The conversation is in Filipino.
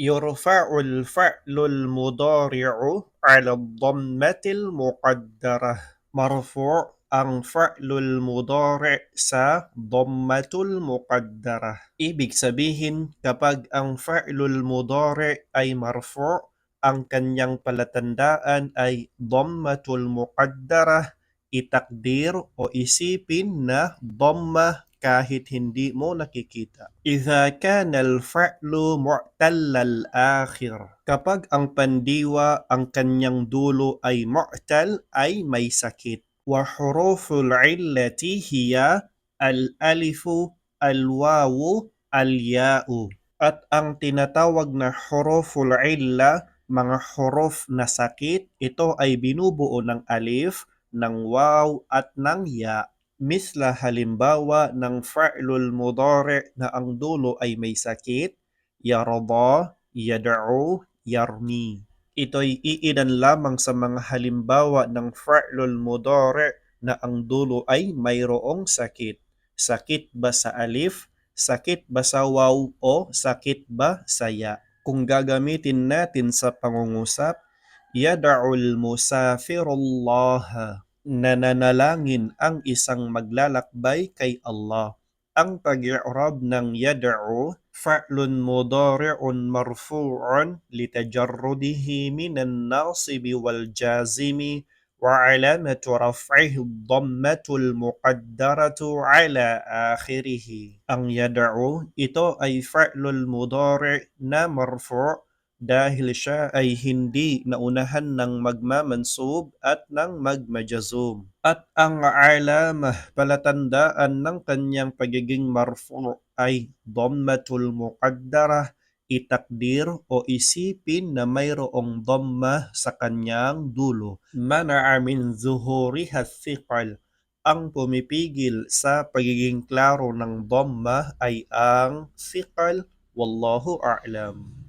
يرفع الفعل المضارع على الضمة المقدرة. مرفوع ang fa'lul mudari' sa dhammatul muqaddarah. Ibig sabihin, kapag ang fa'lul mudari' ay marfu', ang kanyang palatandaan ay dhammatul muqaddarah, itakdir o isipin na dhamma kahit hindi mo nakikita. Idha kana al-fa'lu mu'tallal akhir. Kapag ang pandiwa, ang kanyang dulo ay mu'tal, ay may sakit. Wa huruful illati hiya al-alifu, al-wawu, al-ya'u. At ang tinatawag na huruful illa, mga huruf na sakit, ito ay binubuo ng alif, ng waw at ng ya. Misla halimbawa ng fa'lul mudari' na ang dulo ay may sakit, yarda, yad'u, yarmi. Ito'y iilan lamang sa mga halimbawa ng fa'lul mudari' na ang dulo ay mayroong sakit. Sakit ba sa alif? Sakit ba sa waw? O sakit ba sa ya? Kung gagamitin natin sa pangungusap, yad'ul musafirullaha. Nananalangin ang isang maglalakbay kay Allah. Ang pag-i'rab ng yad'u, fa'lun mudari'un marfu'un litajarrudihi minan nasibi wal jazimi wa alamatu raf'ihi dhammatul muqaddaratu ala akhirih. Ang yad'u, ito ay fa'lul mudari' na marfu' dahil siya ay hindi naunahan ng magmamansub at ng magmajazum. At ang alamah, palatandaan ng kanyang pagiging marfu' ay dhammatul muqaddarah, itakdir o isipin na mayroong dhamma sa kanyang dulo. Mana'a min zuhuriha thiqal. Ang pumipigil sa pagiging klaro ng dhamma ay ang thiqal. Wallahu a'lam.